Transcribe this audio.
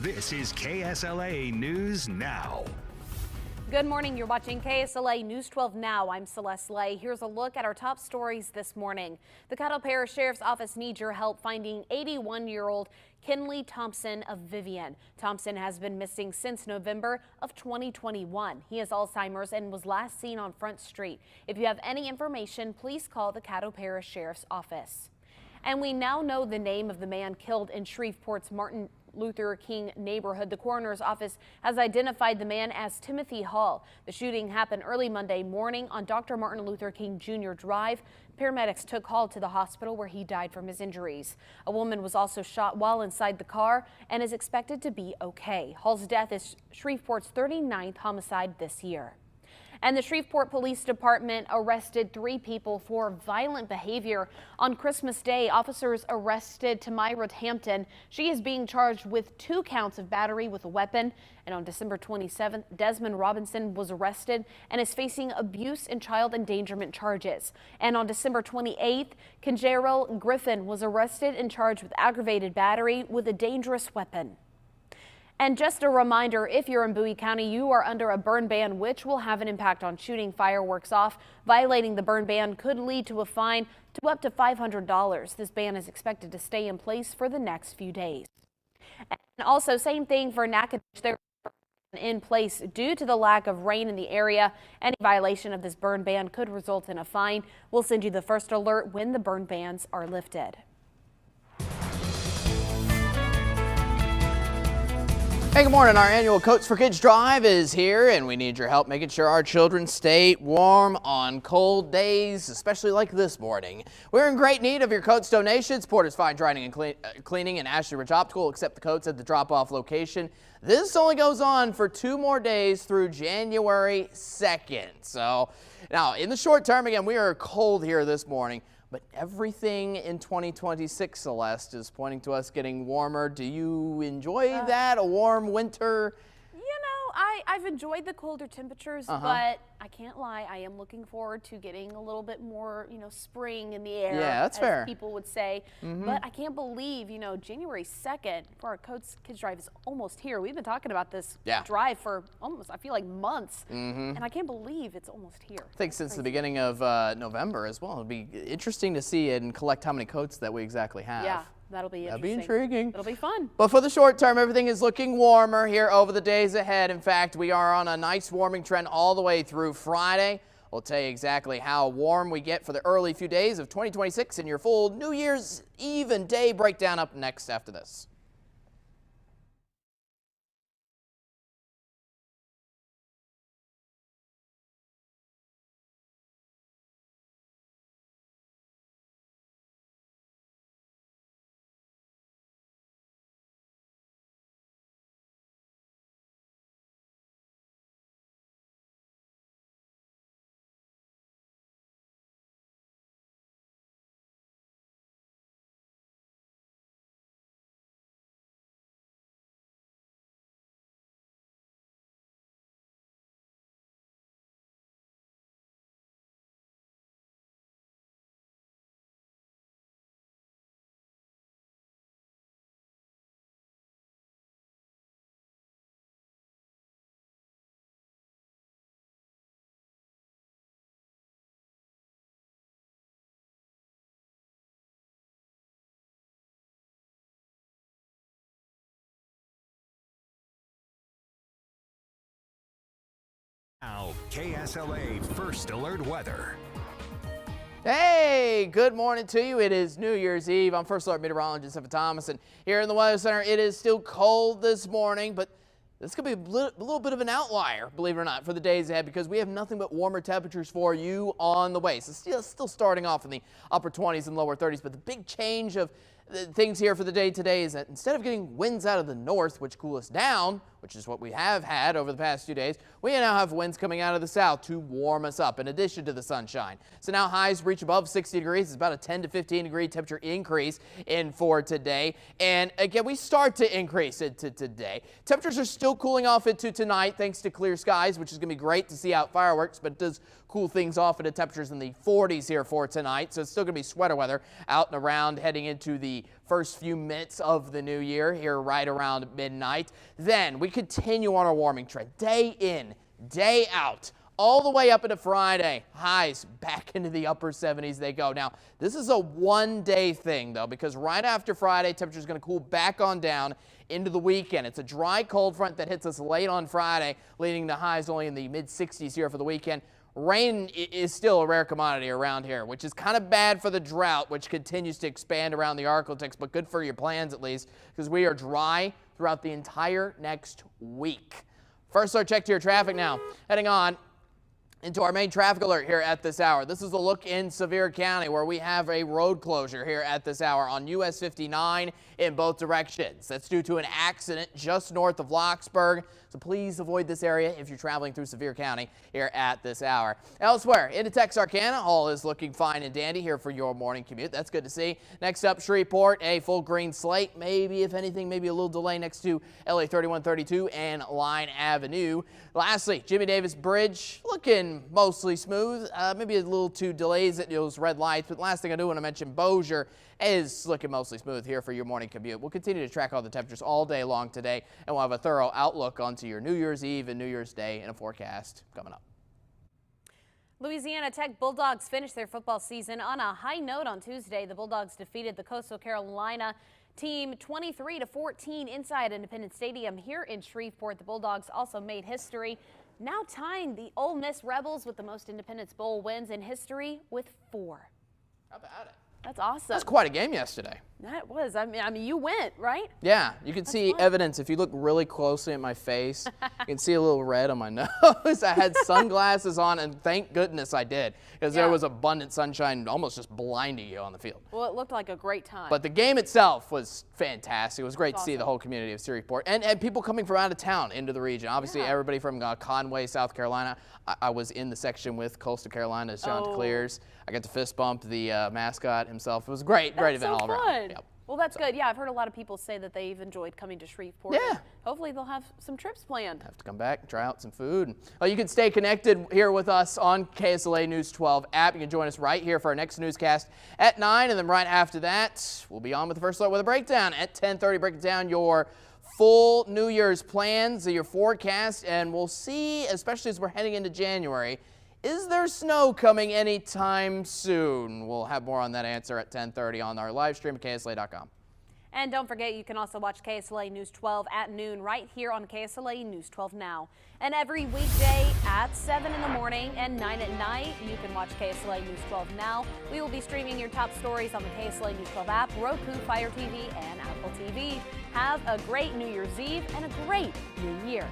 This is KSLA News Now. Good morning. You're watching KSLA News 12 Now. I'm Celeste Lay. Here's a look at our top stories this morning. The Caddo Parish Sheriff's Office needs your help finding 81-year-old Kinley Thompson of Vivian. Thompson has been missing since November of 2021. He has Alzheimer's and was last seen on Front Street. If you have any information, please call the Caddo Parish Sheriff's Office. And we now know the name of the man killed in Shreveport's Martin Luther King neighborhood. The coroner's office has identified the man as Timothy Hall. The shooting happened early Monday morning on Dr. Martin Luther King Jr. Drive. Paramedics took Hall to the hospital where he died from his injuries. A woman was also shot while inside the car and is expected to be okay. Hall's death is Shreveport's 39th homicide this year. And the Shreveport Police Department arrested 3 people for violent behavior. On Christmas Day, officers arrested Tamira Hampton. She is being charged with 2 counts of battery with a weapon. And on December 27th, Desmond Robinson was arrested and is facing abuse and child endangerment charges. And on December 28th, Kenjarel Griffin was arrested and charged with aggravated battery with a dangerous weapon. And just a reminder, if you're in Bowie County, you are under a burn ban, which will have an impact on shooting fireworks off. Violating the burn ban could lead to a fine to up to $500. This ban is expected to stay in place for the next few days. And also, same thing for Natchitoches. They're in place due to the lack of rain in the area. Any violation of this burn ban could result in a fine. We'll send you the first alert when the burn bans are lifted. Hey, good morning. Our annual Coats for Kids drive is here, and we need your help making sure our children stay warm on cold days, especially like this morning. We're in great need of your coats donations. Porter's Fine Drying and Cleaning and Ashley Ridge Optical accept the coats at the drop-off location. This only goes on for 2 more days through January 2nd. So now, in the short term, again, we are cold here this morning. But everything in 2026, Celeste, is pointing to us getting warmer. Do you enjoy that, a warm winter? You know, I've enjoyed the colder temperatures, but I can't lie, I am looking forward to getting a little bit more, spring in the air. Yeah, that's fair. People would say. But I can't believe, January 2nd for our Coats Kids Drive is almost here. We've been talking about this drive for almost, I feel like, months. And I can't believe it's almost here. I think since the beginning of November as well. It'll be interesting to see and collect how many coats that we exactly have. Yeah. That'll be interesting. That'll be intriguing. It'll be fun. But for the short term, everything is looking warmer here over the days ahead. In fact, we are on a nice warming trend all the way through Friday. We'll tell you exactly how warm we get for the early few days of 2026 in your full New Year's Eve and day breakdown up next after this. Now, KSLA First Alert Weather. Hey, good morning to you. It is New Year's Eve. I'm First Alert Meteorologist Evan Thomas, and here in the Weather Center, it is still cold this morning, but this could be a little bit of an outlier, believe it or not, for the days ahead because we have nothing but warmer temperatures for you on the way. So still starting off in the upper 20s and lower 30s, but the big change of things here for the day today is that instead of getting winds out of the north, which cool us down, which is what we have had over the past few days, we now have winds coming out of the south to warm us up in addition to the sunshine. So now highs reach above 60 degrees. It's about a 10 to 15 degree temperature increase for today. And again, we start to increase into today. Temperatures are still cooling off into tonight thanks to clear skies, which is going to be great to see out fireworks, but it does cool things off into temperatures in the 40s here for tonight. So it's still going to be sweater weather out and around heading into the first few minutes of the new year here right around midnight. Then we continue on our warming trend, day in, day out, all the way up into Friday. Highs back into the upper 70s they go. Now, this is a one-day thing, though, because right after Friday, temperature's going to cool back on down into the weekend. It's a dry cold front that hits us late on Friday, leading to highs only in the mid-60s here for the weekend. Rain is still a rare commodity around here, which is kind of bad for the drought, which continues to expand around the Arklatex, but good for your plans at least, because we are dry throughout the entire next week. First, our check to your traffic now. Heading on into our main traffic alert here at this hour. This is a look in Sevier County where we have a road closure here at this hour on US 59 in both directions. That's due to an accident just north of Locksburg. So please avoid this area if you're traveling through Sevier County here at this hour. Elsewhere, into Texarkana, all is looking fine and dandy here for your morning commute. That's good to see. Next up, Shreveport, a full green slate. Maybe, if anything, maybe a little delay next to LA 3132 and Line Avenue. Lastly, Jimmy Davis Bridge looking mostly smooth. Maybe a little too delays at those red lights. But last thing I do want to mention, Bossier is looking mostly smooth here for your morning commute. We'll continue to track all the temperatures all day long today, and we'll have a thorough outlook onto your New Year's Eve and New Year's Day and a forecast coming up. Louisiana Tech Bulldogs finished their football season on a high note on Tuesday. The Bulldogs defeated the Coastal Carolina team 23-14 inside Independence Stadium here in Shreveport. The Bulldogs also made history, now tying the Ole Miss Rebels with the most Independence Bowl wins in history with 4. How about it? That's awesome. That's quite a game yesterday. That was. I mean, you went, right? Yeah, you can see evidence. If you look really closely at my face, you can see a little red on my nose. I had sunglasses on, and thank goodness I did, because there was abundant sunshine almost just blinding you on the field. Well, it looked like a great time. But the game itself was fantastic. It was great to see the whole community of Shreveport and people coming from out of town into the region. Obviously, everybody from Conway, South Carolina. I was in the section with Coastal Carolina's Chanticleers. I got to fist bump the mascot himself. It was a great event all around. Yep. Well, that's good. Yeah, I've heard a lot of people say that they've enjoyed coming to Shreveport. Yeah. Hopefully they'll have some trips planned. Have to come back and try out some food. Well, you can stay connected here with us on KSLA News 12 app. You can join us right here for our next newscast at 9, and then right after that, we'll be on with the First Alert with a breakdown at 10:30, breaking down your full New Year's plans, your forecast, and we'll see, especially as we're heading into January, is there snow coming anytime soon? We'll have more on that answer at 10:30 on our live stream at KSLA.com. And don't forget, you can also watch KSLA News 12 at noon right here on KSLA News 12 Now. And every weekday at 7 in the morning and 9 at night, you can watch KSLA News 12 Now. We will be streaming your top stories on the KSLA News 12 app, Roku, Fire TV, and Apple TV. Have a great New Year's Eve and a great new year.